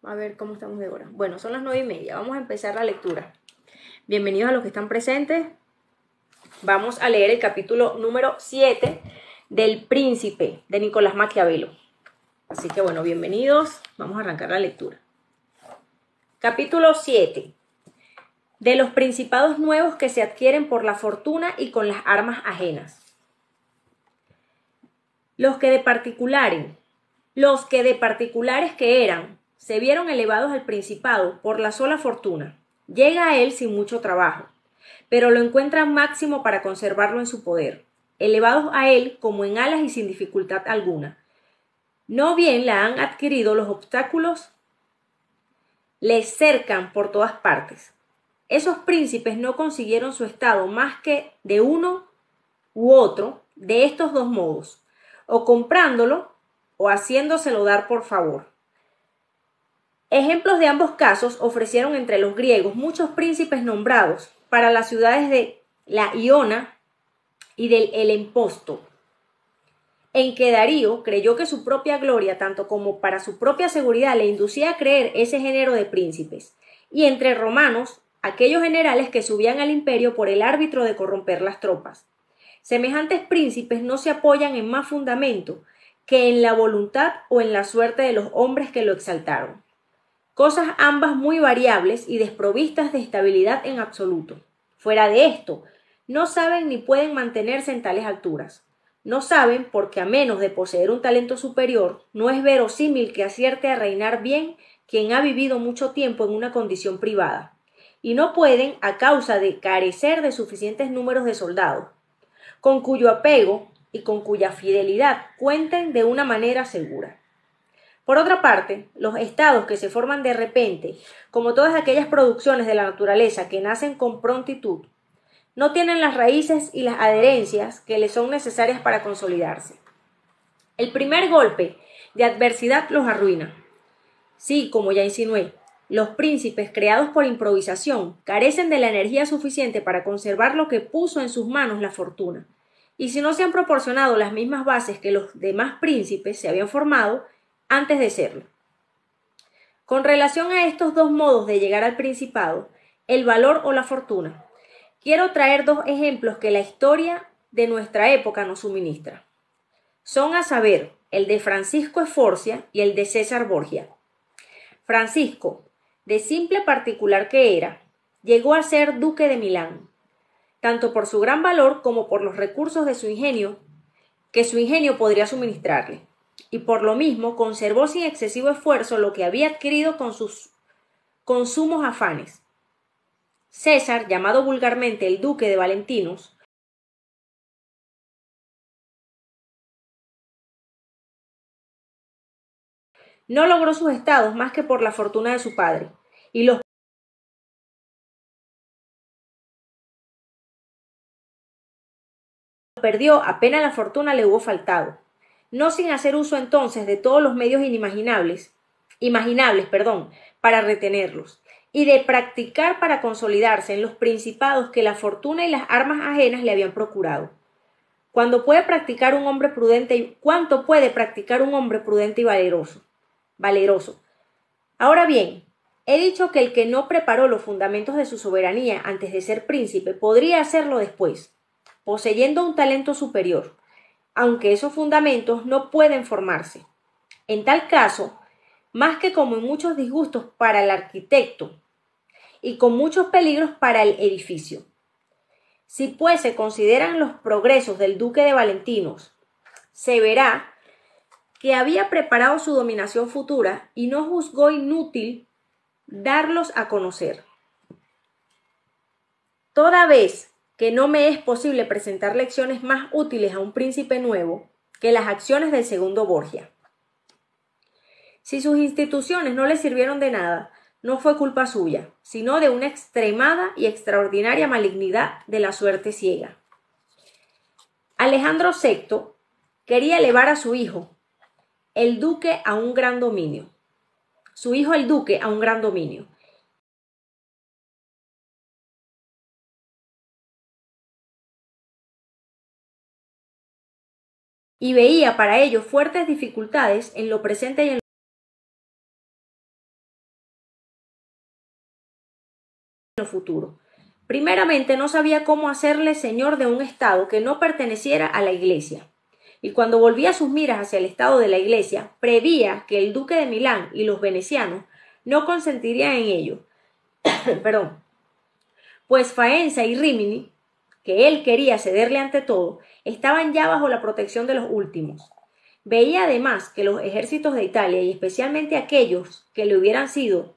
A ver cómo estamos de hora. Bueno, son las 9:30. Vamos a empezar la lectura. Bienvenidos a los que están presentes. Vamos a leer el capítulo número 7 del Príncipe de Nicolás Maquiavelo. Así que bueno, bienvenidos. Vamos a arrancar la lectura. Capítulo 7. De los principados nuevos que se adquieren por la fortuna y con las armas ajenas. Los que de particulares que eran, se vieron elevados al principado por la sola fortuna. Llega a él sin mucho trabajo, pero lo encuentran máximo para conservarlo en su poder, elevados a él como en alas y sin dificultad alguna. No bien la han adquirido, los obstáculos les cercan por todas partes. Esos príncipes no consiguieron su estado más que de uno u otro de estos dos modos, o comprándolo o haciéndoselo dar por favor. Ejemplos de ambos casos ofrecieron entre los griegos muchos príncipes nombrados para las ciudades de la Iona y del Helemposto, en que Darío creyó que su propia gloria, tanto como para su propia seguridad, le inducía a creer ese género de príncipes, y entre romanos, aquellos generales que subían al imperio por el árbitro de corromper las tropas. Semejantes príncipes no se apoyan en más fundamento que en la voluntad o en la suerte de los hombres que lo exaltaron. Cosas ambas muy variables y desprovistas de estabilidad en absoluto. Fuera de esto, no saben ni pueden mantenerse en tales alturas. No saben porque a menos de poseer un talento superior, no es verosímil que acierte a reinar bien quien ha vivido mucho tiempo en una condición privada. Y no pueden a causa de carecer de suficientes números de soldados, con cuyo apego y con cuya fidelidad cuenten de una manera segura. Por otra parte, los estados que se forman de repente, como todas aquellas producciones de la naturaleza que nacen con prontitud, no tienen las raíces y las adherencias que les son necesarias para consolidarse. El primer golpe de adversidad los arruina. Sí, como ya insinué, los príncipes creados por improvisación carecen de la energía suficiente para conservar lo que puso en sus manos la fortuna. Y si no se han proporcionado las mismas bases que los demás príncipes se habían formado antes de serlo. Con relación a estos dos modos de llegar al principado, el valor o la fortuna, quiero traer dos ejemplos que la historia de nuestra época nos suministra. Son a saber, el de Francisco Esforcia y el de César Borgia. Francisco, de simple particular que era, llegó a ser duque de Milán, tanto por su gran valor como por los recursos de su ingenio que su ingenio podría suministrarle, y por lo mismo conservó sin excesivo esfuerzo lo que había adquirido con sus consumos afanes. César, llamado vulgarmente el duque de Valentinos, no logró sus estados más que por la fortuna de su padre, y los perdió apenas la fortuna le hubo faltado, no sin hacer uso entonces de todos los medios imaginables, para retenerlos, y de practicar para consolidarse en los principados que la fortuna y las armas ajenas le habían procurado. ¿Cuánto puede practicar un hombre prudente y valeroso? Ahora bien, he dicho que el que no preparó los fundamentos de su soberanía antes de ser príncipe podría hacerlo después, poseyendo un talento superior, aunque esos fundamentos no pueden formarse. En tal caso, más que como en muchos disgustos para el arquitecto y con muchos peligros para el edificio. Si pues se consideran los progresos del duque de Valentinos, se verá que había preparado su dominación futura y no juzgó inútil darlos a conocer. Toda vez que no me es posible presentar lecciones más útiles a un príncipe nuevo que las acciones del segundo Borgia. Si sus instituciones no le sirvieron de nada, no fue culpa suya, sino de una extremada y extraordinaria malignidad de la suerte ciega. Alejandro VI quería elevar a su hijo, el duque, a un gran dominio. Y veía para ello fuertes dificultades en lo presente y en lo futuro. Primeramente, no sabía cómo hacerle señor de un estado que no perteneciera a la Iglesia. Y cuando volvía sus miras hacia el estado de la Iglesia, preveía que el duque de Milán y los venecianos no consentirían en ello. Perdón. Pues Faenza y Rímini, que él quería cederle ante todo, estaban ya bajo la protección de los últimos. Veía además que los ejércitos de Italia, y especialmente aquellos que le hubieran sido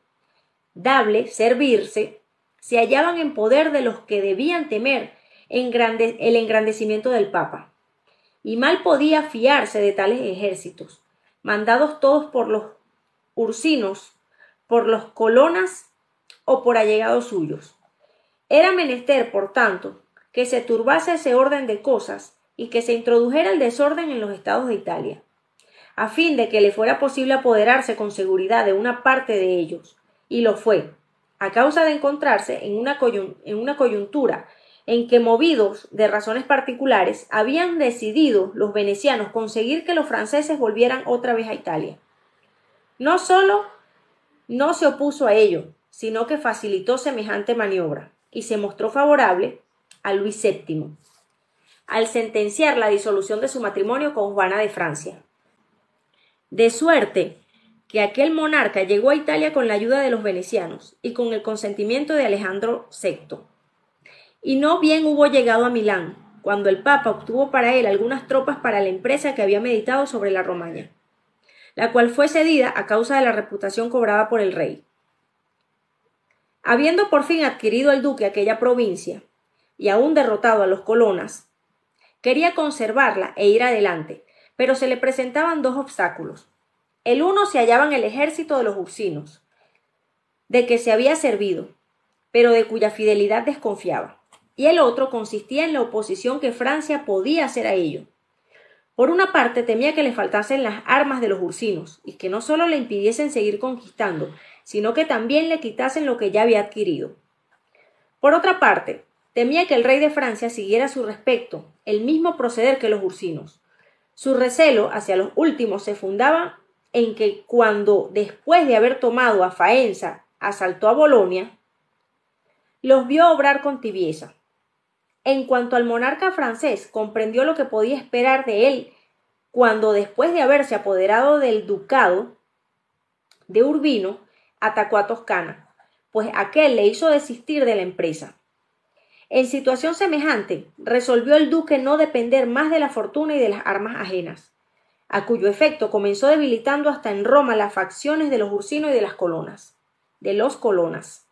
dable servirse, se hallaban en poder de los que debían temer el engrandecimiento del Papa. Y mal podía fiarse de tales ejércitos, mandados todos por los ursinos, por los colonas o por allegados suyos. Era menester, por tanto, que se turbase ese orden de cosas y que se introdujera el desorden en los estados de Italia, a fin de que le fuera posible apoderarse con seguridad de una parte de ellos, y lo fue, a causa de encontrarse en una coyuntura en que, movidos de razones particulares, habían decidido los venecianos conseguir que los franceses volvieran otra vez a Italia. No solo no se opuso a ello, sino que facilitó semejante maniobra, y se mostró favorable a Luis VII, al sentenciar la disolución de su matrimonio con Juana de Francia. De suerte que aquel monarca llegó a Italia con la ayuda de los venecianos y con el consentimiento de Alejandro VI. Y no bien hubo llegado a Milán, cuando el Papa obtuvo para él algunas tropas para la empresa que había meditado sobre la Romaña, la cual fue cedida a causa de la reputación cobrada por el rey. Habiendo por fin adquirido el duque aquella provincia, y aún derrotado a los colonas, quería conservarla e ir adelante, pero se le presentaban dos obstáculos. El uno se hallaba en el ejército de los ursinos, de que se había servido, pero de cuya fidelidad desconfiaba, y el otro consistía en la oposición que Francia podía hacer a ello. Por una parte, temía que le faltasen las armas de los ursinos, y que no solo le impidiesen seguir conquistando, sino que también le quitasen lo que ya había adquirido. Por otra parte, temía que el rey de Francia siguiera a su respecto el mismo proceder que los ursinos. Su recelo hacia los últimos se fundaba en que cuando, después de haber tomado a Faenza, asaltó a Bolonia, los vio obrar con tibieza. En cuanto al monarca francés, comprendió lo que podía esperar de él cuando, después de haberse apoderado del ducado de Urbino, atacó a Toscana, pues aquel le hizo desistir de la empresa. En situación semejante, resolvió el duque no depender más de la fortuna y de las armas ajenas, a cuyo efecto comenzó debilitando hasta en Roma las facciones de los ursinos y de los colonas,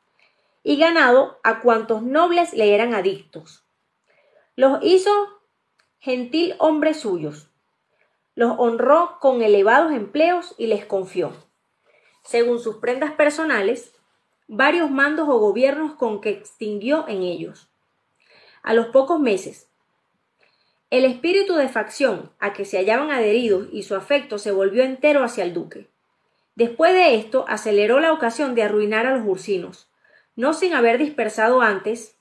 y ganado a cuantos nobles le eran adictos. Los hizo gentil hombres suyos, los honró con elevados empleos y les confió, según sus prendas personales, varios mandos o gobiernos con que extinguió en ellos. A los pocos meses, el espíritu de facción a que se hallaban adheridos y su afecto se volvió entero hacia el duque. Después de esto, aceleró la ocasión de arruinar a los ursinos, no sin haber dispersado antes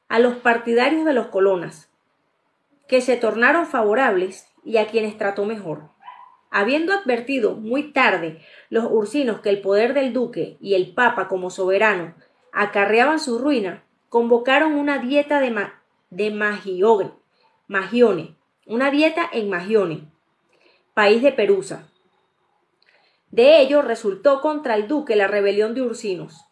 a los partidarios de los colonas, que se tornaron favorables y a quienes trató mejor. Habiendo advertido muy tarde los ursinos que el poder del duque y el papa como soberano acarreaban su ruina, convocaron una dieta de Magione, una dieta en Magione, país de Perusa. De ello resultó contra el duque la rebelión de ursinos,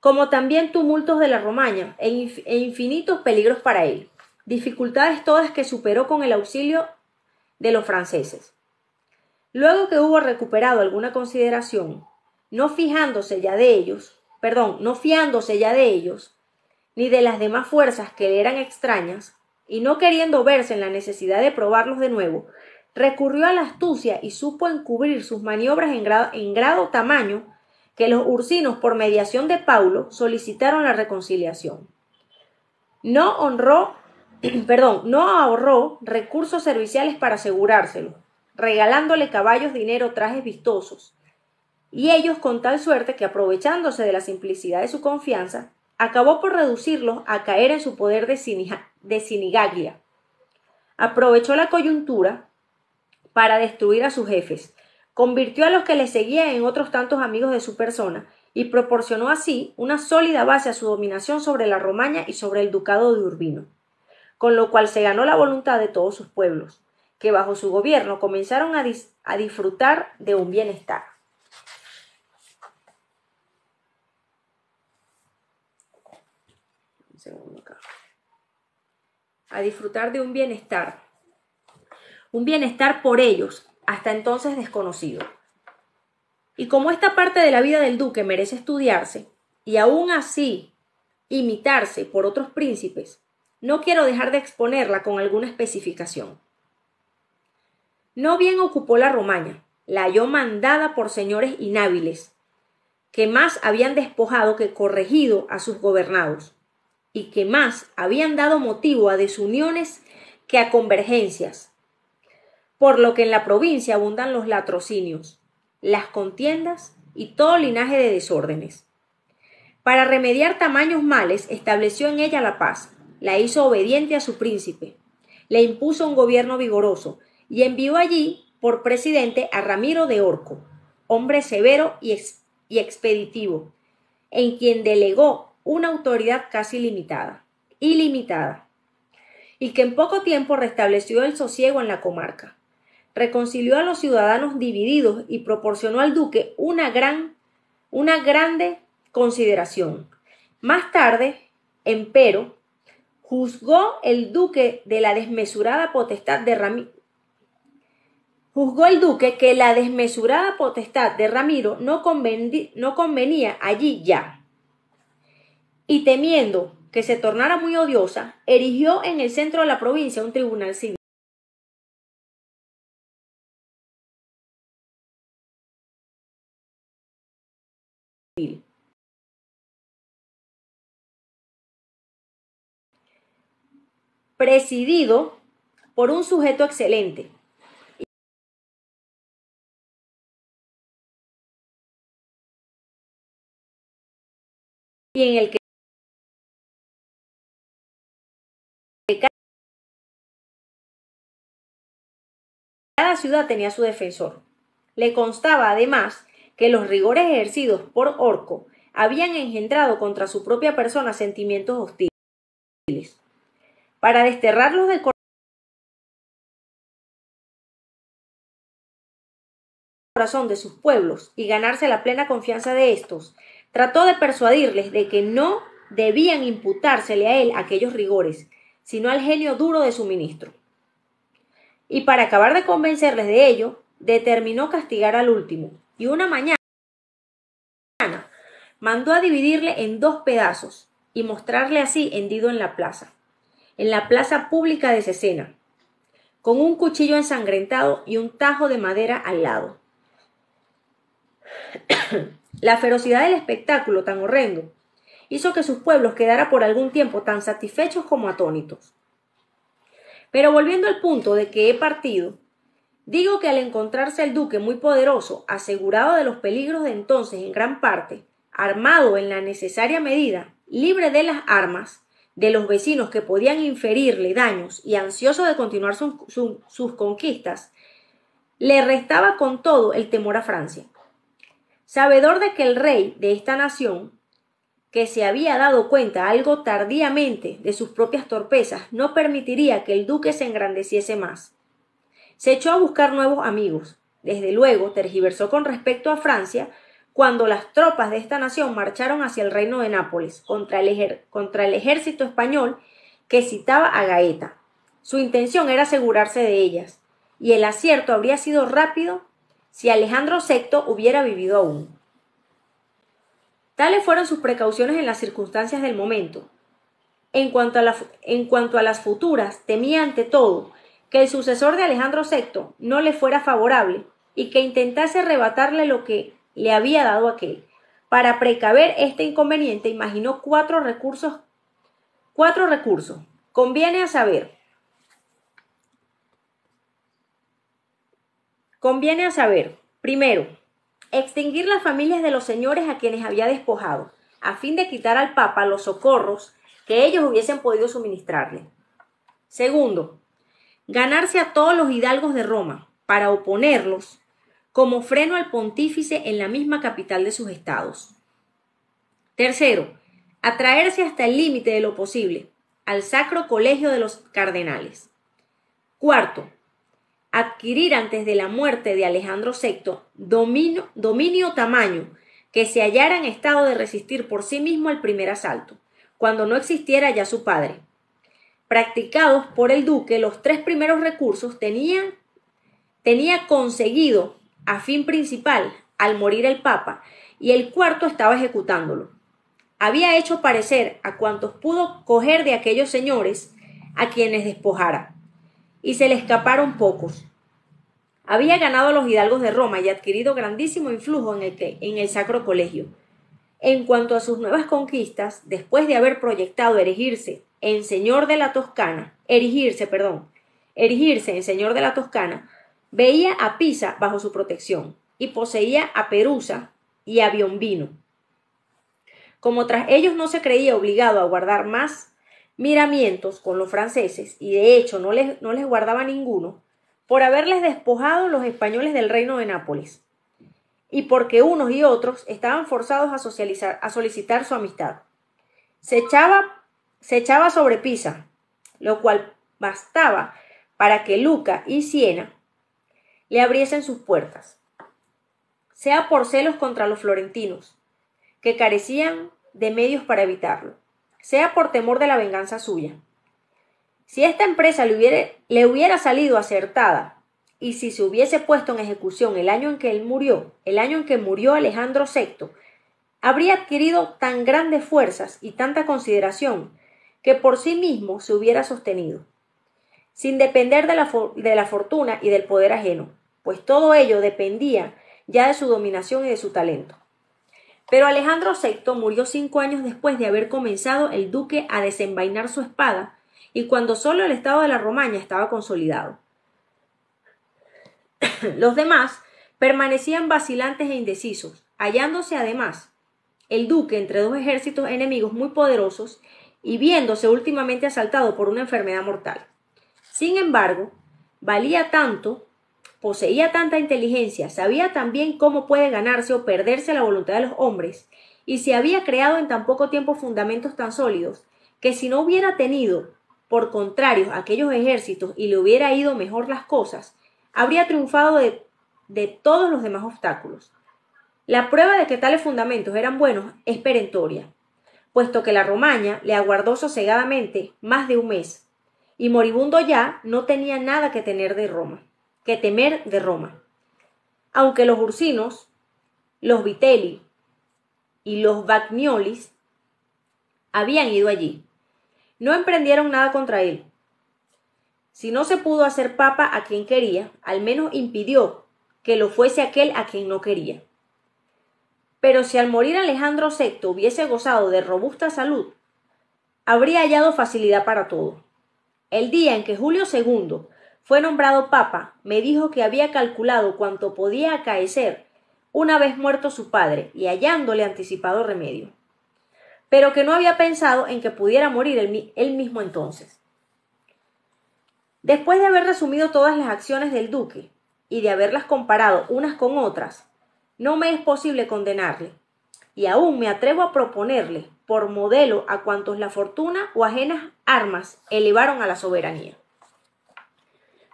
como también tumultos de la Romaña e infinitos peligros para él, dificultades todas que superó con el auxilio de los franceses. Luego que hubo recuperado alguna consideración, no fiándose ya de ellos, ni de las demás fuerzas que le eran extrañas, y no queriendo verse en la necesidad de probarlos de nuevo, recurrió a la astucia y supo encubrir sus maniobras en grado tamaño que los ursinos, por mediación de Paulo, solicitaron la reconciliación. No ahorró recursos serviciales para asegurárselo, regalándole caballos, dinero, trajes vistosos, y ellos con tal suerte que, aprovechándose de la simplicidad de su confianza, acabó por reducirlos a caer en su poder de Sinigaglia. Aprovechó la coyuntura para destruir a sus jefes, convirtió a los que le seguían en otros tantos amigos de su persona y proporcionó así una sólida base a su dominación sobre la Romaña y sobre el ducado de Urbino, con lo cual se ganó la voluntad de todos sus pueblos, que bajo su gobierno comenzaron a disfrutar de un bienestar. Un segundo acá. A disfrutar de un bienestar por ellos, hasta entonces desconocido. Y como esta parte de la vida del duque merece estudiarse, y aún así imitarse por otros príncipes, no quiero dejar de exponerla con alguna especificación. No bien ocupó la Romaña, la halló mandada por señores inhábiles, que más habían despojado que corregido a sus gobernados, y que más habían dado motivo a desuniones que a convergencias, por lo que en la provincia abundan los latrocinios, las contiendas y todo linaje de desórdenes. Para remediar tamaños males, estableció en ella la paz, la hizo obediente a su príncipe, le impuso un gobierno vigoroso y envió allí por presidente a Ramiro de Orco, hombre severo y expeditivo, en quien delegó una autoridad casi ilimitada, y que en poco tiempo restableció el sosiego en la comarca. Reconcilió a los ciudadanos divididos y proporcionó al duque una grande consideración. Más tarde, empero, juzgó el duque que la desmesurada potestad de Ramiro no convenía allí ya, y temiendo que se tornara muy odiosa, erigió en el centro de la provincia un tribunal civil. Presidido por un sujeto excelente y en el que cada ciudad tenía su defensor. Le constaba además que los rigores ejercidos por Orco habían engendrado contra su propia persona sentimientos hostiles. Para desterrarlos del corazón de sus pueblos y ganarse la plena confianza de estos, trató de persuadirles de que no debían imputársele a él aquellos rigores, sino al genio duro de su ministro. Y para acabar de convencerles de ello, determinó castigar al último, y una mañana mandó a dividirle en 2 pedazos y mostrarle así hendido en la plaza pública de Cesena, con un cuchillo ensangrentado y un tajo de madera al lado. La ferocidad del espectáculo tan horrendo hizo que sus pueblos quedara por algún tiempo tan satisfechos como atónitos. Pero volviendo al punto de que he partido, digo que al encontrarse el duque muy poderoso, asegurado de los peligros de entonces en gran parte, armado en la necesaria medida, libre de las armas, de los vecinos que podían inferirle daños y ansioso de continuar sus conquistas, le restaba con todo el temor a Francia. Sabedor de que el rey de esta nación, que se había dado cuenta algo tardíamente de sus propias torpezas, no permitiría que el duque se engrandeciese más. Se echó a buscar nuevos amigos. Desde luego tergiversó con respecto a Francia cuando las tropas de esta nación marcharon hacia el reino de Nápoles contra el ejército español que citaba a Gaeta. Su intención era asegurarse de ellas, y el acierto habría sido rápido si Alejandro VI hubiera vivido aún. Tales fueron sus precauciones en las circunstancias del momento. En cuanto a las futuras, temía ante todo que el sucesor de Alejandro VI no le fuera favorable y que intentase arrebatarle lo que le había dado aquel. Para precaver este inconveniente, imaginó 4 recursos. Conviene a saber, primero, extinguir las familias de los señores a quienes había despojado, a fin de quitar al Papa los socorros que ellos hubiesen podido suministrarle. Segundo, ganarse a todos los hidalgos de Roma, para oponerlos como freno al pontífice en la misma capital de sus estados. Tercero, atraerse hasta el límite de lo posible al Sacro Colegio de los Cardenales. Cuarto, adquirir antes de la muerte de Alejandro VI dominio tamaño que se hallara en estado de resistir por sí mismo el primer asalto, cuando no existiera ya su padre. Practicados por el duque, los tres primeros recursos tenía conseguido a fin principal al morir el papa, y el cuarto estaba ejecutándolo. Había hecho parecer a cuantos pudo coger de aquellos señores a quienes despojara, y se le escaparon pocos. Había ganado a los hidalgos de Roma y adquirido grandísimo influjo en el Sacro Colegio. En cuanto a sus nuevas conquistas, después de haber proyectado erigirse en señor de la Toscana, veía a Pisa bajo su protección y poseía a Perusa y a Piombino. Como tras ellos no se creía obligado a guardar más miramientos con los franceses, y de hecho no les guardaba ninguno, por haberles despojado los españoles del reino de Nápoles, y porque unos y otros estaban forzados a solicitar su amistad. Se echaba sobre Pisa, lo cual bastaba para que Lucca y Siena le abriesen sus puertas, sea por celos contra los florentinos, que carecían de medios para evitarlo, sea por temor de la venganza suya. Si esta empresa le hubiera salido acertada, y si se hubiese puesto en ejecución el año en que murió Alejandro VI, habría adquirido tan grandes fuerzas y tanta consideración que por sí mismo se hubiera sostenido, sin depender de la fortuna y del poder ajeno, pues todo ello dependía ya de su dominación y de su talento. Pero Alejandro VI murió 5 años después de haber comenzado el duque a desenvainar su espada, y cuando solo el estado de la Romaña estaba consolidado. Los demás permanecían vacilantes e indecisos, hallándose además el duque entre dos ejércitos enemigos muy poderosos y viéndose últimamente asaltado por una enfermedad mortal. Sin embargo, poseía tanta inteligencia, sabía tan bien cómo puede ganarse o perderse la voluntad de los hombres, y se había creado en tan poco tiempo fundamentos tan sólidos, que si no hubiera tenido por contrarios aquellos ejércitos y le hubiera ido mejor las cosas, habría triunfado de todos los demás obstáculos. La prueba de que tales fundamentos eran buenos es perentoria, puesto que la Romaña le aguardó sosegadamente más de un mes, y moribundo ya no tenía nada que temer de Roma. Aunque los Ursinos, los Vitelli y los Bagniolis habían ido allí, no emprendieron nada contra él. Si no se pudo hacer papa a quien quería, al menos impidió que lo fuese aquel a quien no quería. Pero si al morir Alejandro VI hubiese gozado de robusta salud, habría hallado facilidad para todo. El día en que Julio II fue nombrado papa, me dijo que había calculado cuánto podía acaecer una vez muerto su padre y hallándole anticipado remedio, pero que no había pensado en que pudiera morir él mismo entonces. Después de haber resumido todas las acciones del duque y de haberlas comparado unas con otras, no me es posible condenarle, y aún me atrevo a proponerle por modelo a cuantos la fortuna o ajenas armas elevaron a la soberanía.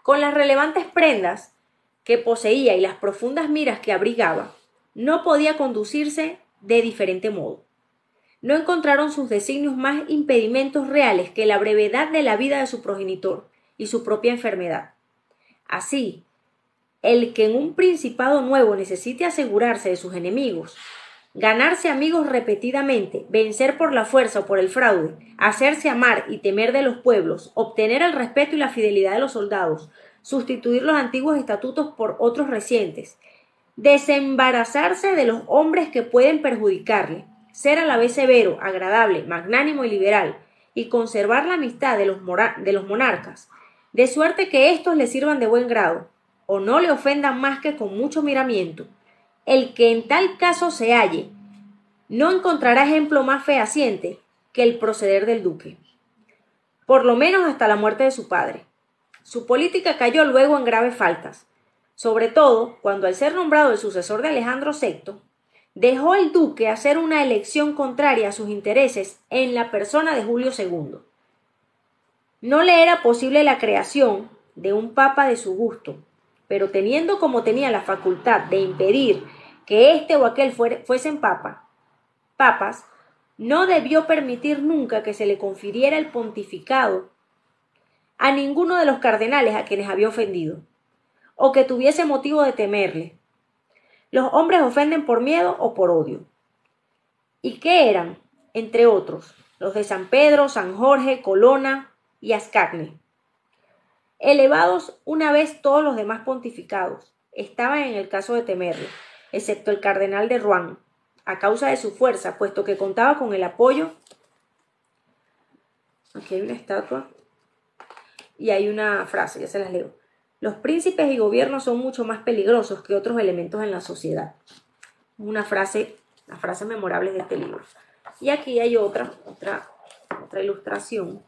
Con las relevantes prendas que poseía y las profundas miras que abrigaba, no podía conducirse de diferente modo. No encontraron sus designios más impedimentos reales que la brevedad de la vida de su progenitor y su propia enfermedad. Así, el que en un principado nuevo necesite asegurarse de sus enemigos, ganarse amigos repetidamente, vencer por la fuerza o por el fraude, hacerse amar y temer de los pueblos, obtener el respeto y la fidelidad de los soldados, sustituir los antiguos estatutos por otros recientes, desembarazarse de los hombres que pueden perjudicarle, ser a la vez severo, agradable, magnánimo y liberal, y conservar la amistad de los monarcas, de suerte que éstos le sirvan de buen grado, o no le ofendan más que con mucho miramiento. El que en tal caso se halle, no encontrará ejemplo más fehaciente que el proceder del duque, por lo menos hasta la muerte de su padre. Su política cayó luego en graves faltas, sobre todo cuando al ser nombrado el sucesor de Alejandro VI, dejó el duque hacer una elección contraria a sus intereses en la persona de Julio II. No le era posible la creación de un papa de su gusto, pero teniendo como tenía la facultad de impedir que este o aquel fuesen papas, no debió permitir nunca que se le confiriera el pontificado a ninguno de los cardenales a quienes había ofendido, o que tuviese motivo de temerle. Los hombres ofenden por miedo o por odio. ¿Y qué eran? Entre otros, los de San Pedro, San Jorge, Colonna y Ascagni. Elevados una vez todos los demás pontificados, estaban en el caso de temerle, excepto el cardenal de Rouen, a causa de su fuerza, puesto que contaba con el apoyo. Aquí hay una estatua y hay una frase, ya se las leo. Los príncipes y gobiernos son mucho más peligrosos que otros elementos en la sociedad. Una frase, las frases memorables de este libro. Y aquí hay otra ilustración,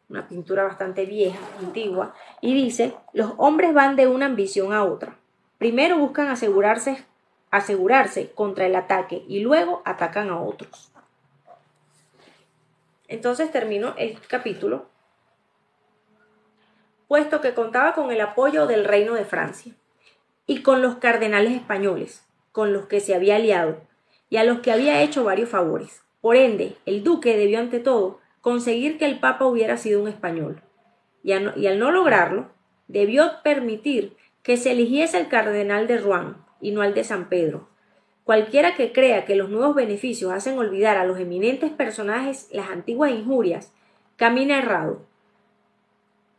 una pintura bastante vieja, antigua, y dice: los hombres van de una ambición a otra. Primero buscan asegurarse contra el ataque y luego atacan a otros. Entonces termino el capítulo, puesto que contaba con el apoyo del reino de Francia y con los cardenales españoles, con los que se había aliado y a los que había hecho varios favores. Por ende, el duque debió ante todo conseguir que el papa hubiera sido un español, y al no lograrlo, debió permitir que se eligiese el cardenal de Rouen y no al de San Pedro. Cualquiera que crea que los nuevos beneficios hacen olvidar a los eminentes personajes las antiguas injurias, camina errado,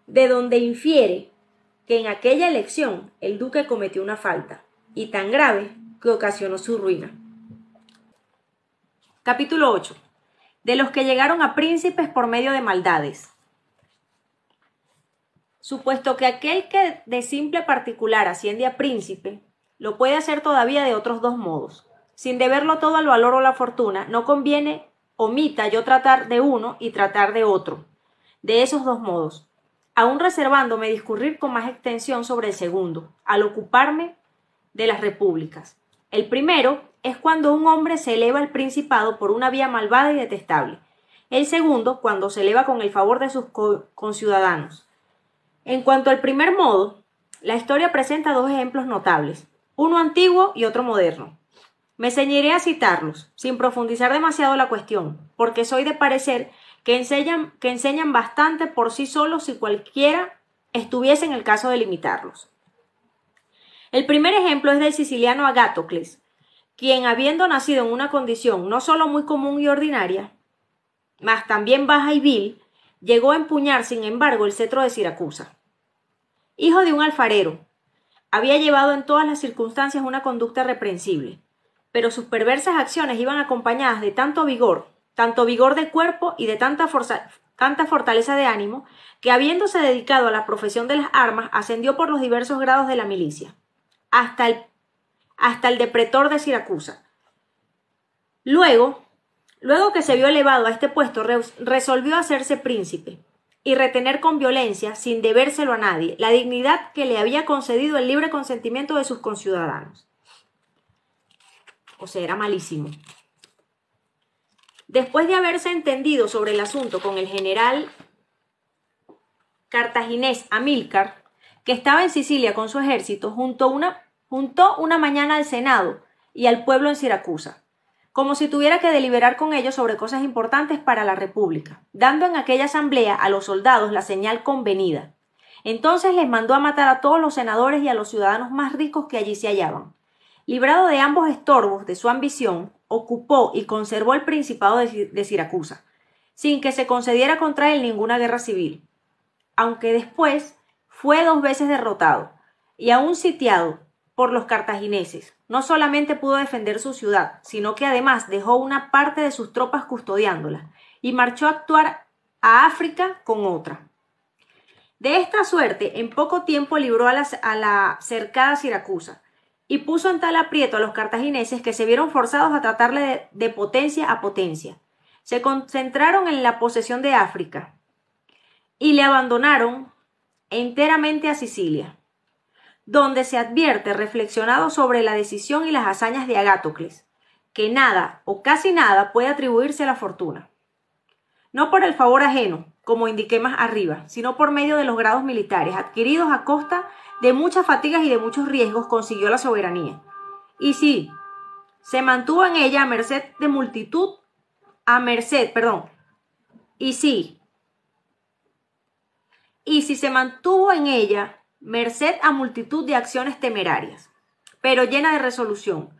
de donde infiere que en aquella elección el duque cometió una falta, y tan grave que ocasionó su ruina. Capítulo 8. De los que llegaron a príncipes por medio de maldades. Supuesto que aquel que de simple particular asciende a príncipe, lo puede hacer todavía de otros dos modos. Sin deberlo todo al valor o la fortuna, no conviene, omita yo tratar de uno y tratar de otro, de esos dos modos, aún reservándome discurrir con más extensión sobre el segundo, al ocuparme de las repúblicas. El primero es cuando un hombre se eleva al principado por una vía malvada y detestable. El segundo, cuando se eleva con el favor de sus conciudadanos. En cuanto al primer modo, la historia presenta dos ejemplos notables, uno antiguo y otro moderno. Me ceñiré a citarlos, sin profundizar demasiado la cuestión, porque soy de parecer que enseñan bastante por sí solos si cualquiera estuviese en el caso de limitarlos. El primer ejemplo es del siciliano Agatocles, quien, habiendo nacido en una condición no solo muy común y ordinaria, mas también baja y vil, llegó a empuñar, sin embargo, el cetro de Siracusa. Hijo de un alfarero, había llevado en todas las circunstancias una conducta reprensible, pero sus perversas acciones iban acompañadas de tanto vigor de cuerpo y de tanta fortaleza de ánimo, que habiéndose dedicado a la profesión de las armas, ascendió por los diversos grados de la milicia, hasta el de pretor de Siracusa. Luego que se vio elevado a este puesto, resolvió hacerse príncipe y retener con violencia, sin debérselo a nadie, la dignidad que le había concedido el libre consentimiento de sus conciudadanos. O sea, era malísimo. Después de haberse entendido sobre el asunto con el general cartaginés Amílcar, que estaba en Sicilia con su ejército, juntó una mañana al Senado y al pueblo en Siracusa, como si tuviera que deliberar con ellos sobre cosas importantes para la República, dando en aquella asamblea a los soldados la señal convenida. Entonces les mandó a matar a todos los senadores y a los ciudadanos más ricos que allí se hallaban. Librado de ambos estorbos de su ambición, ocupó y conservó el principado de Siracusa, sin que se concediera contra él ninguna guerra civil, aunque después fue 2 veces derrotado y aún sitiado por los cartagineses. No solamente pudo defender su ciudad, sino que además dejó una parte de sus tropas custodiándola y marchó a actuar a África con otra. De esta suerte, en poco tiempo libró a la cercada Siracusa y puso en tal aprieto a los cartagineses que se vieron forzados a tratarle de potencia a potencia. Se concentraron en la posesión de África y le abandonaron enteramente a Sicilia, donde se advierte reflexionado sobre la decisión y las hazañas de Agatocles, que nada o casi nada puede atribuirse a la fortuna. No por el favor ajeno, como indiqué más arriba, sino por medio de los grados militares adquiridos a costa de muchas fatigas y de muchos riesgos, consiguió la soberanía. Y sí, se mantuvo en ella y si se mantuvo en ella merced a multitud de acciones temerarias, pero llena de resolución,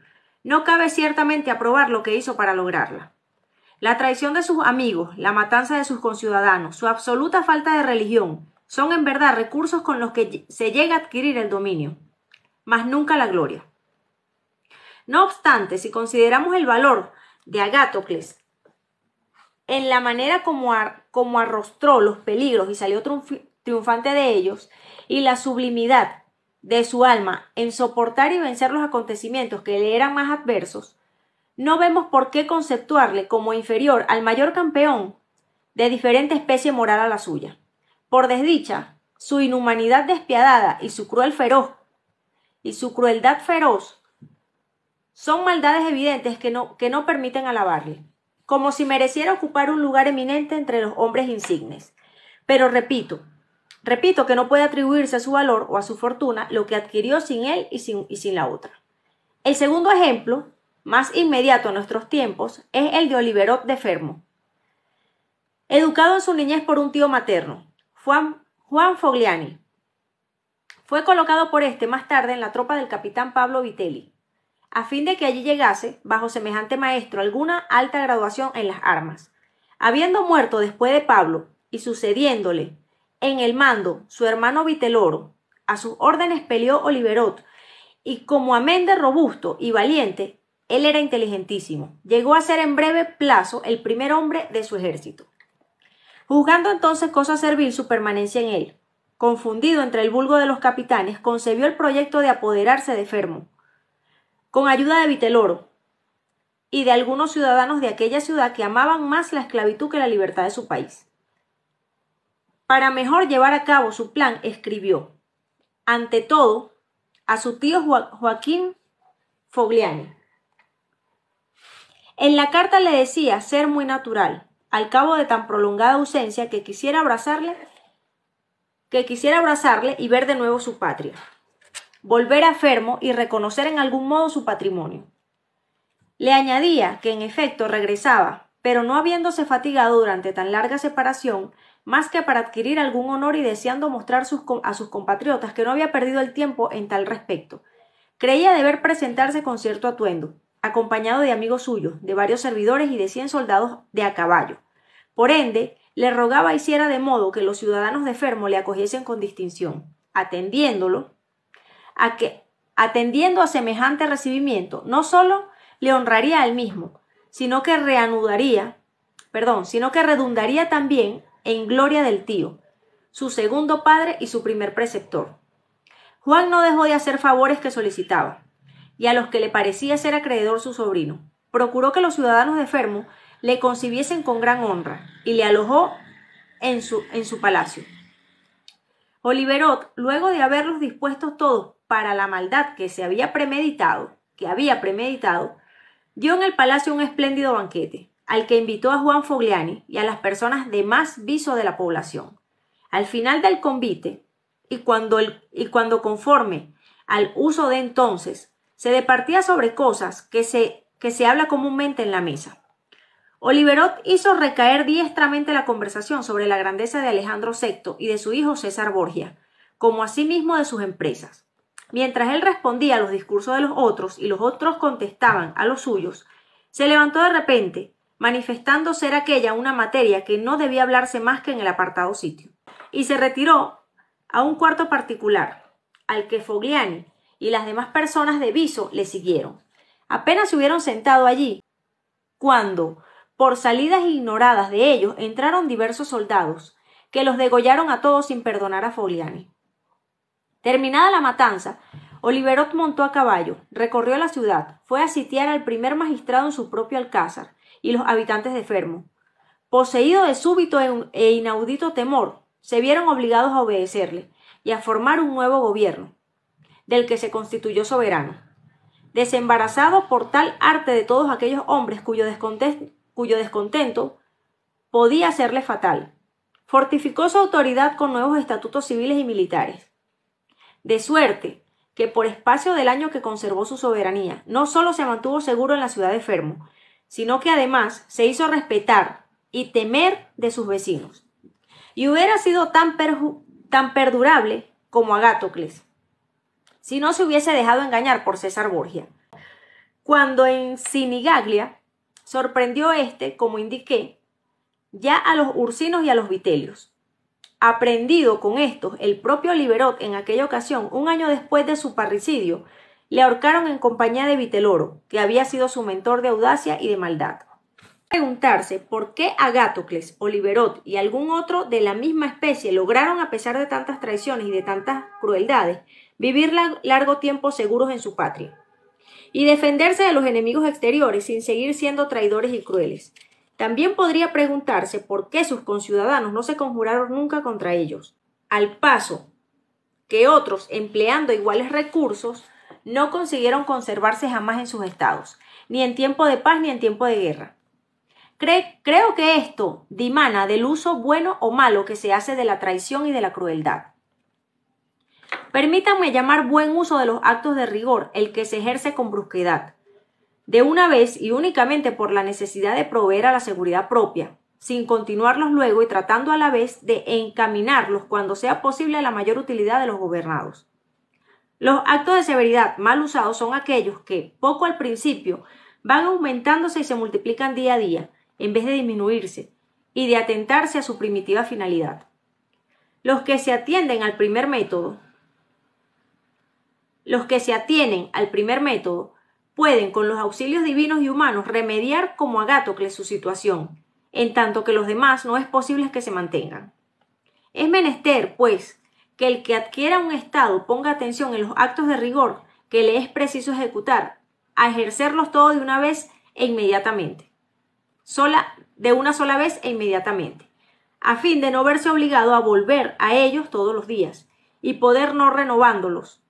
no cabe ciertamente aprobar lo que hizo para lograrla. La traición de sus amigos, la matanza de sus conciudadanos, su absoluta falta de religión, son en verdad recursos con los que se llega a adquirir el dominio, mas nunca la gloria. No obstante, si consideramos el valor de Agatocles en la manera como arrostró los peligros y salió triunfante de ellos, y la sublimidad de su alma en soportar y vencer los acontecimientos que le eran más adversos, no vemos por qué conceptuarle como inferior al mayor campeón de diferente especie moral a la suya. Por desdicha, su inhumanidad despiadada y su crueldad feroz son maldades evidentes que no permiten alabarle, como si mereciera ocupar un lugar eminente entre los hombres insignes. Pero repito que no puede atribuirse a su valor o a su fortuna lo que adquirió sin él y sin la otra. El segundo ejemplo, más inmediato a nuestros tiempos, es el de Oliverot de Fermo. Educado en su niñez por un tío materno, Juan Fogliani, fue colocado por este más tarde en la tropa del capitán Pablo Vitelli, a fin de que allí llegase, bajo semejante maestro, alguna alta graduación en las armas. Habiendo muerto después de Pablo y sucediéndole en el mando su hermano Viteloro, a sus órdenes peleó Oliverot, y como amén de robusto y valiente, él era inteligentísimo. Llegó a ser en breve plazo el primer hombre de su ejército. Juzgando entonces cosa servil su permanencia en él, confundido entre el vulgo de los capitanes, concebió el proyecto de apoderarse de Fermo, con ayuda de Viteloro y de algunos ciudadanos de aquella ciudad que amaban más la esclavitud que la libertad de su país. Para mejor llevar a cabo su plan, escribió, ante todo, a su tío Joaquín Fogliani. En la carta le decía ser muy natural, al cabo de tan prolongada ausencia, que quisiera abrazarle y ver de nuevo su patria, volver a Fermo y reconocer en algún modo su patrimonio. Le añadía que en efecto regresaba, pero no habiéndose fatigado durante tan larga separación, más que para adquirir algún honor y deseando mostrar a sus compatriotas que no había perdido el tiempo en tal respecto. Creía deber presentarse con cierto atuendo, acompañado de amigos suyos, de varios servidores y de 100 soldados de a caballo. Por ende, le rogaba hiciera de modo que los ciudadanos de Fermo le acogiesen con distinción, atendiendo a semejante recibimiento, no sólo le honraría a él mismo, sino que redundaría también en gloria del tío, su segundo padre y su primer preceptor. Juan no dejó de hacer favores que solicitaba, y a los que le parecía ser acreedor su sobrino. Procuró que los ciudadanos de Fermo le concibiesen con gran honra, y le alojó en su palacio. Oliverot, luego de haberlos dispuesto todos para la maldad que había premeditado, dio en el palacio un espléndido banquete, al que invitó a Juan Fogliani y a las personas de más viso de la población. Al final del convite, y cuando conforme al uso de entonces, se departía sobre cosas que se habla comúnmente en la mesa. Oliverot hizo recaer diestramente la conversación sobre la grandeza de Alejandro VI y de su hijo César Borgia, como asimismo de sus empresas. Mientras él respondía a los discursos de los otros y los otros contestaban a los suyos, se levantó de repente, manifestando ser aquella una materia que no debía hablarse más que en el apartado sitio, y se retiró a un cuarto particular, al que Fogliani y las demás personas de viso le siguieron. Apenas se hubieron sentado allí, cuando, por salidas ignoradas de ellos, entraron diversos soldados, que los degollaron a todos sin perdonar a Fogliani. Terminada la matanza, Oliverot montó a caballo, recorrió la ciudad, fue a sitiar al primer magistrado en su propio alcázar y los habitantes de Fermo, poseídos de súbito e inaudito temor, se vieron obligados a obedecerle y a formar un nuevo gobierno, del que se constituyó soberano. desembarazado por tal arte de todos aquellos hombres cuyo descontento podía serle fatal. Fortificó su autoridad con nuevos estatutos civiles y militares, de suerte que por espacio del año que conservó su soberanía, no solo se mantuvo seguro en la ciudad de Fermo, sino que además se hizo respetar y temer de sus vecinos. Y hubiera sido tan perdurable como Agáthocles, si no se hubiese dejado engañar por César Borgia. Cuando en Sinigaglia sorprendió como indiqué, ya a los ursinos y a los vitelios. Aprendido con estos, el propio Liberot en aquella ocasión, un año después de su parricidio, le ahorcaron en compañía de Viteloro, que había sido su mentor de audacia y de maldad. Preguntarse por qué Agáthocles, Liberot y algún otro de la misma especie lograron, a pesar de tantas traiciones y de tantas crueldades, vivir largo tiempo seguros en su patria y defenderse de los enemigos exteriores sin seguir siendo traidores y crueles. También podría preguntarse por qué sus conciudadanos no se conjuraron nunca contra ellos, al paso que otros, empleando iguales recursos, no consiguieron conservarse jamás en sus estados, ni en tiempo de paz ni en tiempo de guerra. Creo que esto dimana del uso bueno o malo que se hace de la traición y de la crueldad. Permítanme llamar buen uso de los actos de rigor el que se ejerce con brusquedad, de una vez y únicamente por la necesidad de proveer a la seguridad propia, sin continuarlos luego y tratando a la vez de encaminarlos cuando sea posible a la mayor utilidad de los gobernados. Los actos de severidad mal usados son aquellos que, poco al principio, van aumentándose y se multiplican día a día, en vez de disminuirse, y de atentarse a su primitiva finalidad. Los que se atienen al primer método pueden, con los auxilios divinos y humanos, remediar como Agáthocles su situación, en tanto que los demás no es posible que se mantengan. Es menester, pues, que el que adquiera un estado ponga atención en los actos de rigor que le es preciso ejecutar, a ejercerlos todos de una vez e inmediatamente, a fin de no verse obligado a volver a ellos todos los días, y poder, no renovándolos,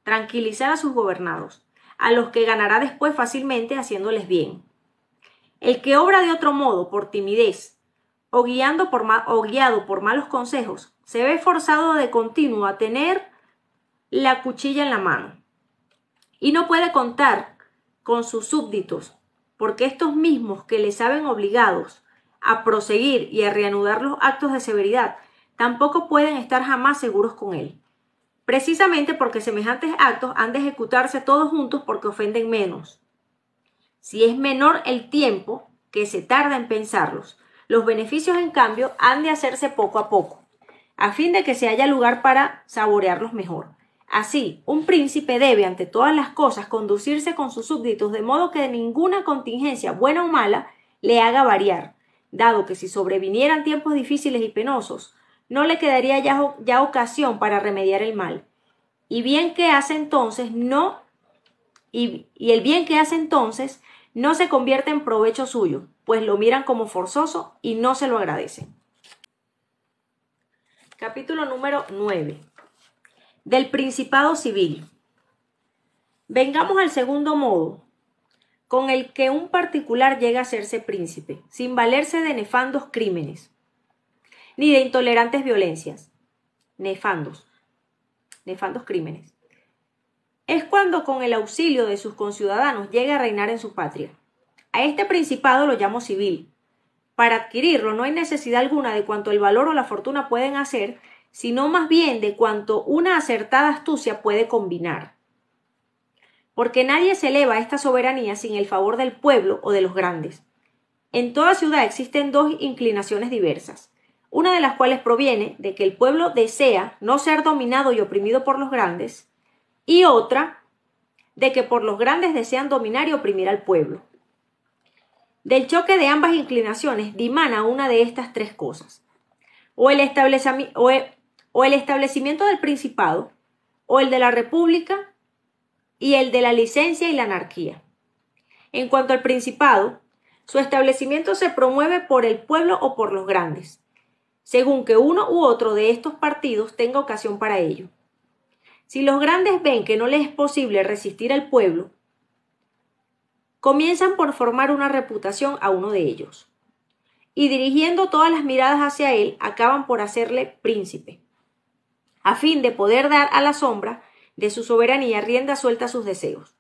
tranquilizar a sus gobernados, a los que ganará después fácilmente haciéndoles bien. El que obra de otro modo, por timidez, o guiado por malos consejos, se ve forzado de continuo a tener la cuchilla en la mano, y no puede contar con sus súbditos, porque estos mismos que le saben obligados a proseguir y a reanudar los actos de severidad, tampoco pueden estar jamás seguros con él, precisamente porque semejantes actos han de ejecutarse todos juntos porque ofenden menos. Si es menor el tiempo que se tarda en pensarlos, los beneficios, en cambio, han de hacerse poco a poco, a fin de que se haya lugar para saborearlos mejor. Así, un príncipe debe, ante todas las cosas, conducirse con sus súbditos de modo que ninguna contingencia, buena o mala, le haga variar, dado que si sobrevinieran tiempos difíciles y penosos, no le quedaría ya ocasión para remediar el mal. Y el bien que hace entonces no se convierte en provecho suyo, pues lo miran como forzoso y no se lo agradecen. Capítulo número 9. Del Principado Civil. Vengamos al segundo modo, con el que un particular llega a hacerse príncipe, sin valerse de nefandos crímenes, ni de intolerantes violencias. Nefandos crímenes. Es cuando con el auxilio de sus conciudadanos llega a reinar en su patria. A este principado lo llamo civil. Para adquirirlo no hay necesidad alguna de cuanto el valor o la fortuna pueden hacer, sino más bien de cuanto una acertada astucia puede combinar. Porque nadie se eleva a esta soberanía sin el favor del pueblo o de los grandes. En toda ciudad existen dos inclinaciones diversas, una de las cuales proviene de que el pueblo desea no ser dominado y oprimido por los grandes, y otra de que por los grandes desean dominar y oprimir al pueblo. Del choque de ambas inclinaciones dimana una de estas tres cosas, o el establecimiento del principado, o el de la república, y el de la licencia y la anarquía. En cuanto al principado, su establecimiento se promueve por el pueblo o por los grandes, según que uno u otro de estos partidos tenga ocasión para ello. Si los grandes ven que no les es posible resistir al pueblo, comienzan por formar una reputación a uno de ellos, y dirigiendo todas las miradas hacia él, acaban por hacerle príncipe, a fin de poder dar a la sombra de su soberanía rienda suelta a sus deseos.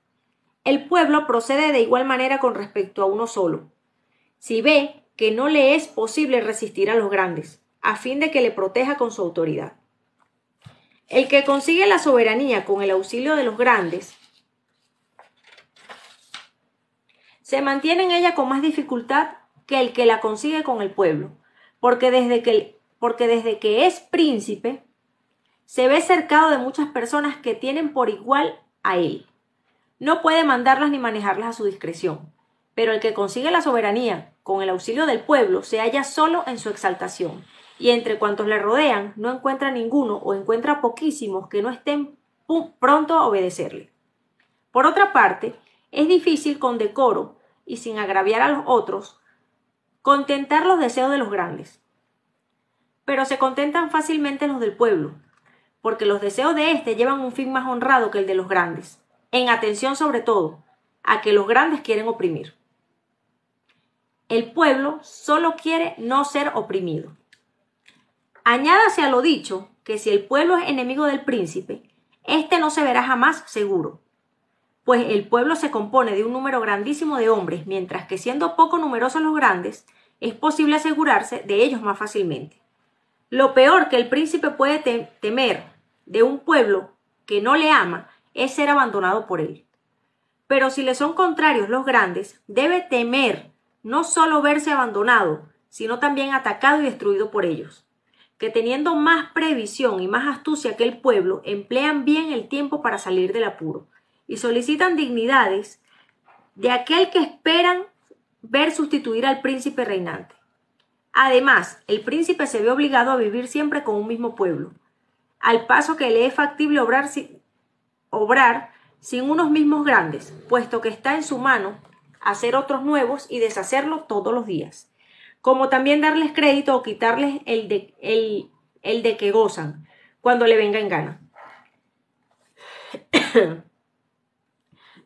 El pueblo procede de igual manera con respecto a uno solo, si ve que no le es posible resistir a los grandes, a fin de que le proteja con su autoridad. El que consigue la soberanía con el auxilio de los grandes se mantiene en ella con más dificultad que el que la consigue con el pueblo, porque desde que es príncipe se ve cercado de muchas personas que tienen por igual a él. No puede mandarlas ni manejarlas a su discreción, pero el que consigue la soberanía con el auxilio del pueblo se halla solo en su exaltación, y entre cuantos le rodean no encuentra ninguno o encuentra poquísimos que no estén pronto a obedecerle. Por otra parte, es difícil con decoro y sin agraviar a los otros contentar los deseos de los grandes, pero se contentan fácilmente los del pueblo, porque los deseos de éste llevan un fin más honrado que el de los grandes, en atención sobre todo a que los grandes quieren oprimir. El pueblo solo quiere no ser oprimido. Añádase a lo dicho que si el pueblo es enemigo del príncipe, éste no se verá jamás seguro, pues el pueblo se compone de un número grandísimo de hombres, mientras que siendo poco numerosos los grandes, es posible asegurarse de ellos más fácilmente. Lo peor que el príncipe puede temer de un pueblo que no le ama es ser abandonado por él. Pero si le son contrarios los grandes, debe temer no solo verse abandonado, sino también atacado y destruido por ellos, que teniendo más previsión y más astucia que el pueblo, emplean bien el tiempo para salir del apuro, y solicitan dignidades de aquel que esperan ver sustituir al príncipe reinante. Además, el príncipe se ve obligado a vivir siempre con un mismo pueblo, al paso que le es factible obrar sin unos mismos grandes, puesto que está en su mano hacer otros nuevos y deshacerlo todos los días, como también darles crédito o quitarles el de que gozan, cuando le venga en gana.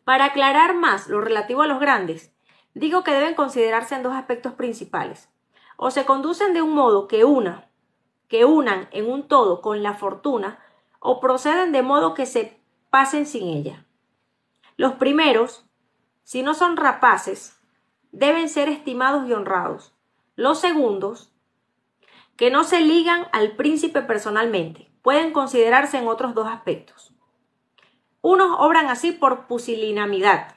Para aclarar más lo relativo a los grandes, digo que deben considerarse en dos aspectos principales. O se conducen de un modo que unan en un todo con la fortuna, o proceden de modo que se pasen sin ella. Los primeros, si no son rapaces, deben ser estimados y honrados. Los segundos, que no se ligan al príncipe personalmente, pueden considerarse en otros dos aspectos. Unos obran así por pusilanimidad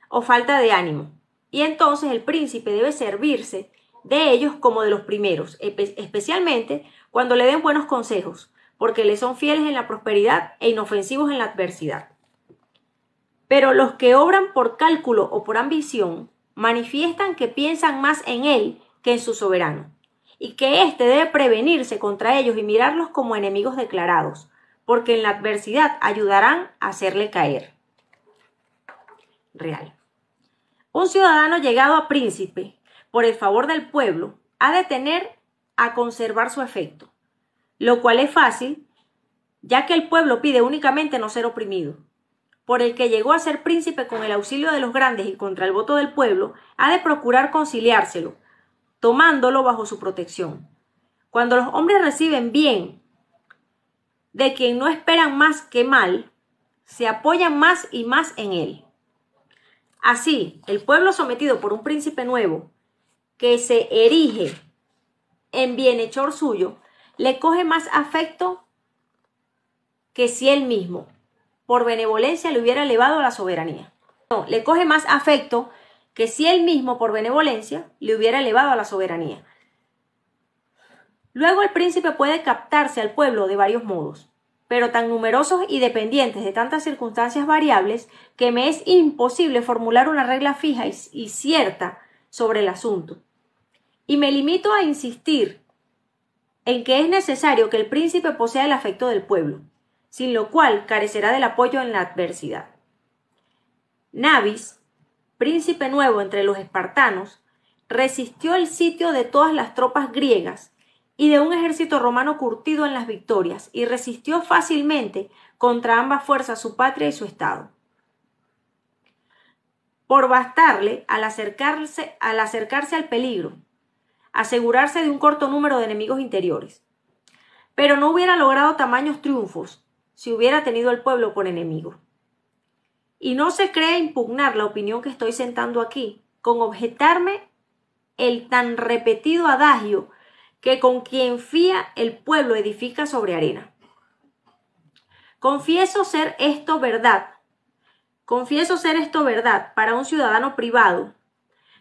o falta de ánimo, y entonces el príncipe debe servirse de ellos como de los primeros, especialmente cuando le den buenos consejos, porque le son fieles en la prosperidad e inofensivos en la adversidad. Pero los que obran por cálculo o por ambición manifiestan que piensan más en él que en su soberano, y que éste debe prevenirse contra ellos y mirarlos como enemigos declarados, porque en la adversidad ayudarán a hacerle caer. Real. Un ciudadano llegado a príncipe, por el favor del pueblo, ha de tener a conservar su efecto, lo cual es fácil, ya que el pueblo pide únicamente no ser oprimido. Por el que llegó a ser príncipe con el auxilio de los grandes y contra el voto del pueblo, ha de procurar conciliárselo, tomándolo bajo su protección. Cuando los hombres reciben bien de quien no esperan más que mal, se apoyan más y más en él. Así, el pueblo sometido por un príncipe nuevo, que se erige en bienhechor suyo, le coge más afecto que si él mismo, por benevolencia, le hubiera elevado a la soberanía. No, le coge más afecto que si él mismo, por benevolencia, le hubiera elevado a la soberanía. Luego el príncipe puede captarse al pueblo de varios modos, pero tan numerosos y dependientes de tantas circunstancias variables que me es imposible formular una regla fija y cierta sobre el asunto. Y me limito a insistir en que es necesario que el príncipe posea el afecto del pueblo, sin lo cual carecerá del apoyo en la adversidad. Nabis, príncipe nuevo entre los espartanos, resistió el sitio de todas las tropas griegas y de un ejército romano curtido en las victorias, y resistió fácilmente contra ambas fuerzas su patria y su estado. por bastarle al acercarse al peligro, asegurarse de un corto número de enemigos interiores. Pero no hubiera logrado tamaños triunfos si hubiera tenido al pueblo por enemigo. Y no se cree impugnar la opinión que estoy sentando aquí, con objetarme el tan repetido adagio que con quien fía el pueblo edifica sobre arena. Confieso ser esto verdad para un ciudadano privado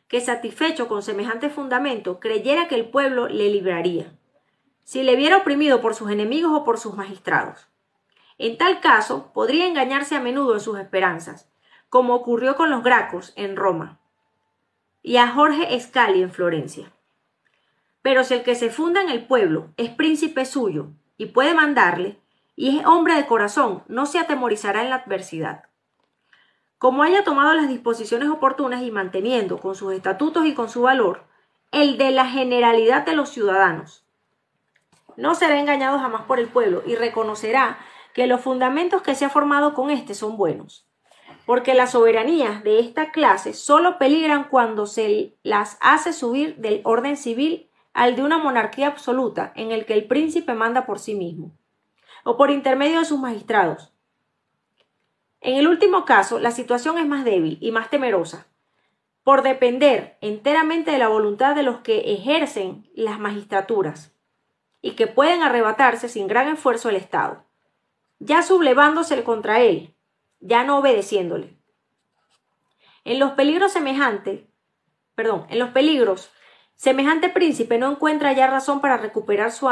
que, satisfecho con semejante fundamento, creyera que el pueblo le libraría, si le viera oprimido por sus enemigos o por sus magistrados. En tal caso, podría engañarse a menudo en sus esperanzas, como ocurrió con los Gracos en Roma y a Jorge Scali en Florencia. Pero si el que se funda en el pueblo es príncipe suyo y puede mandarle, y es hombre de corazón, no se atemorizará en la adversidad. Como haya tomado las disposiciones oportunas y manteniendo con sus estatutos y con su valor el de la generalidad de los ciudadanos, no será engañado jamás por el pueblo y reconocerá que los fundamentos que se ha formado con éste son buenos, porque las soberanías de esta clase solo peligran cuando se las hace subir del orden civil al de una monarquía absoluta en el que el príncipe manda por sí mismo, o por intermedio de sus magistrados. En el último caso, la situación es más débil y más temerosa, por depender enteramente de la voluntad de los que ejercen las magistraturas y que pueden arrebatarse sin gran esfuerzo el Estado, ya sublevándose contra él, ya no obedeciéndole. En los peligros, semejante príncipe no encuentra ya razón para recuperar su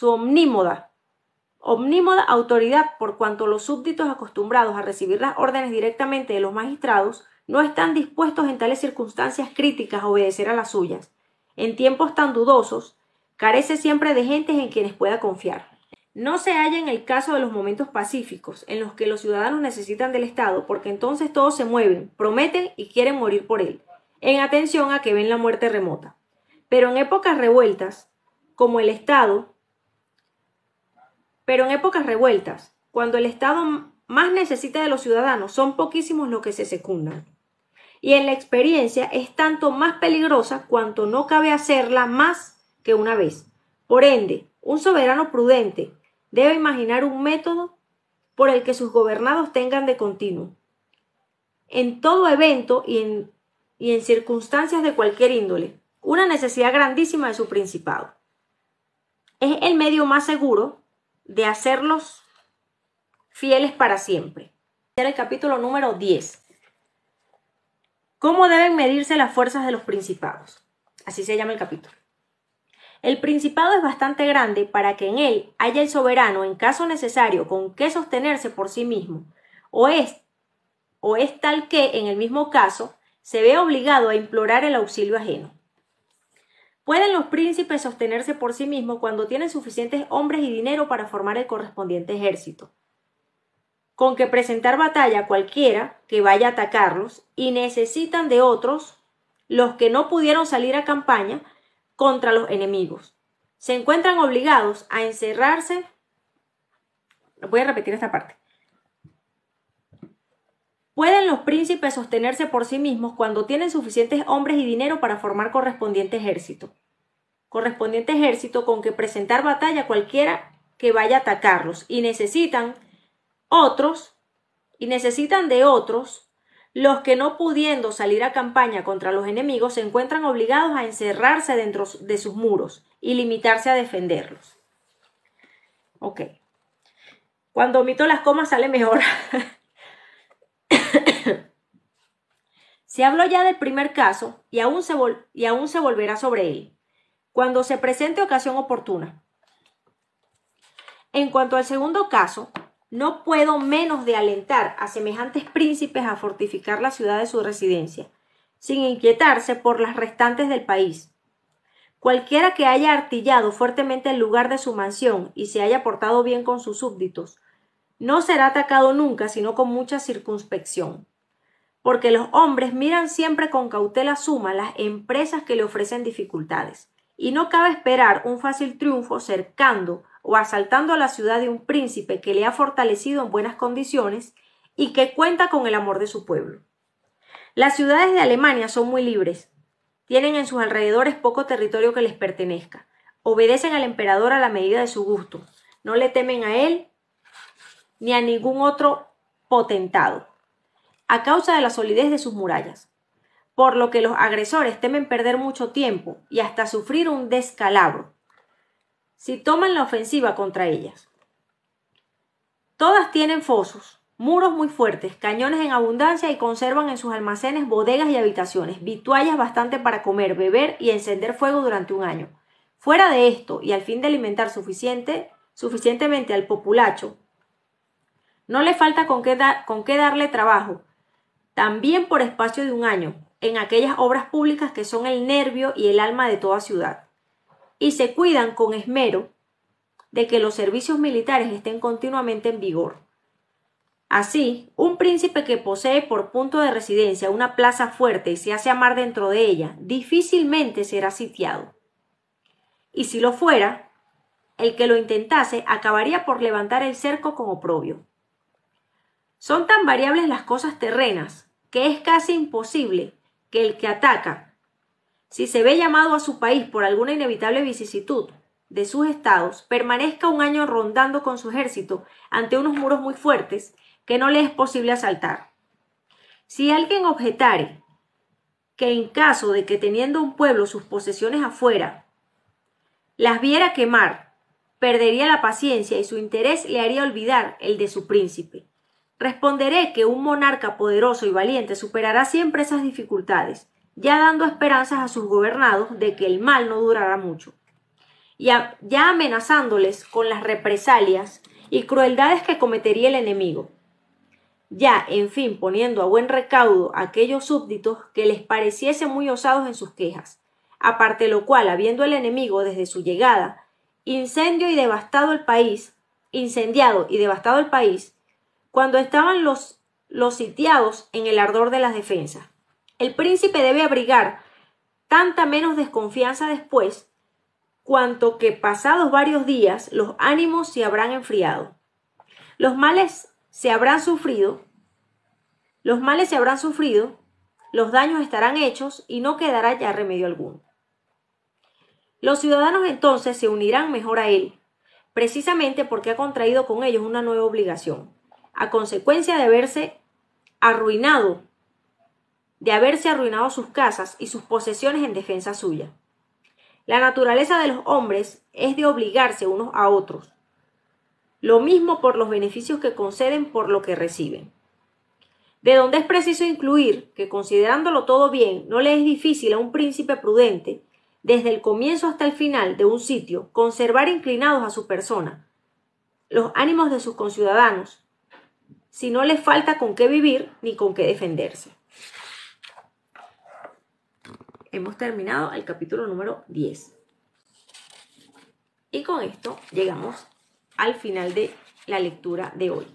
omnímoda autoridad, por cuanto los súbditos acostumbrados a recibir las órdenes directamente de los magistrados no están dispuestos en tales circunstancias críticas a obedecer a las suyas. En tiempos tan dudosos, carece siempre de gentes en quienes pueda confiar. No se halla en el caso de los momentos pacíficos, en los que los ciudadanos necesitan del Estado, porque entonces todos se mueven, prometen y quieren morir por él, en atención a que ven la muerte remota. Pero en épocas revueltas, cuando el Estado más necesita de los ciudadanos, son poquísimos los que se secundan. Y en la experiencia es tanto más peligrosa cuanto no cabe hacerla más que una vez. Por ende, un soberano prudente debe imaginar un método por el que sus gobernados tengan de continuo, en todo evento y en circunstancias de cualquier índole, una necesidad grandísima de su principado. Es el medio más seguro de hacerlos fieles para siempre. Era el capítulo número 10. ¿Cómo deben medirse las fuerzas de los principados? Así se llama el capítulo. El principado es bastante grande para que en él haya el soberano, en caso necesario, con qué sostenerse por sí mismo, o es tal que, en el mismo caso, se ve obligado a implorar el auxilio ajeno. Pueden los príncipes sostenerse por sí mismos cuando tienen suficientes hombres y dinero para formar el correspondiente ejército, con que presentar batalla a cualquiera que vaya a atacarlos, y necesitan de otros los que no pudieron salir a campaña contra los enemigos. Se encuentran obligados a encerrarse. Voy a repetir esta parte. Pueden los príncipes sostenerse por sí mismos cuando tienen suficientes hombres y dinero para formar correspondiente ejército con que presentar batalla a cualquiera que vaya a atacarlos, y necesitan de otros los que, no pudiendo salir a campaña contra los enemigos, se encuentran obligados a encerrarse dentro de sus muros y limitarse a defenderlos. Ok. Cuando omito las comas sale mejor. Se habló ya del primer caso y aún se volverá sobre él, cuando se presente ocasión oportuna. En cuanto al segundo caso, no puedo menos de alentar a semejantes príncipes a fortificar la ciudad de su residencia, sin inquietarse por las restantes del país. Cualquiera que haya artillado fuertemente el lugar de su mansión y se haya portado bien con sus súbditos, no será atacado nunca sino con mucha circunspección, porque los hombres miran siempre con cautela suma las empresas que le ofrecen dificultades, y no cabe esperar un fácil triunfo cercando o asaltando a la ciudad de un príncipe que le ha fortalecido en buenas condiciones y que cuenta con el amor de su pueblo. Las ciudades de Alemania son muy libres. Tienen en sus alrededores poco territorio que les pertenezca. Obedecen al emperador a la medida de su gusto. No le temen a él ni a ningún otro potentado, a causa de la solidez de sus murallas. Por lo que los agresores temen perder mucho tiempo y hasta sufrir un descalabro si toman la ofensiva contra ellas. Todas tienen fosos, muros muy fuertes, cañones en abundancia y conservan en sus almacenes bodegas y habitaciones, vituallas bastante para comer, beber y encender fuego durante un año. Fuera de esto, y al fin de alimentar suficientemente al populacho, no le falta con qué darle trabajo, también por espacio de un año, en aquellas obras públicas que son el nervio y el alma de toda ciudad, y se cuidan con esmero de que los servicios militares estén continuamente en vigor. Así, un príncipe que posee por punto de residencia una plaza fuerte y se hace amar dentro de ella, difícilmente será sitiado. Y si lo fuera, el que lo intentase acabaría por levantar el cerco con oprobio. Son tan variables las cosas terrenas que es casi imposible que el que ataca, si se ve llamado a su país por alguna inevitable vicisitud de sus estados, permanezca un año rondando con su ejército ante unos muros muy fuertes que no le es posible asaltar. Si alguien objetare que en caso de que teniendo un pueblo sus posesiones afuera, las viera quemar, perdería la paciencia y su interés le haría olvidar el de su príncipe. Responderé que un monarca poderoso y valiente superará siempre esas dificultades, ya dando esperanzas a sus gobernados de que el mal no durará mucho, ya amenazándoles con las represalias y crueldades que cometería el enemigo, ya, en fin, poniendo a buen recaudo a aquellos súbditos que les pareciese muy osados en sus quejas, aparte lo cual, habiendo el enemigo desde su llegada incendiado y devastado el país, cuando estaban los sitiados en el ardor de las defensas, el príncipe debe abrigar tanta menos desconfianza después, cuanto que pasados varios días los ánimos se habrán enfriado. Los males se habrán sufrido, los daños estarán hechos y no quedará ya remedio alguno. Los ciudadanos entonces se unirán mejor a él, precisamente porque ha contraído con ellos una nueva obligación, a consecuencia de haberse arruinado sus casas y sus posesiones en defensa suya. La naturaleza de los hombres es de obligarse unos a otros, lo mismo por los beneficios que conceden por lo que reciben. De donde es preciso incluir que, considerándolo todo bien, no le es difícil a un príncipe prudente, desde el comienzo hasta el final de un sitio, conservar inclinados a su persona los ánimos de sus conciudadanos, si no les falta con qué vivir ni con qué defenderse. Hemos terminado el capítulo número 10. Y con esto llegamos al final de la lectura de hoy.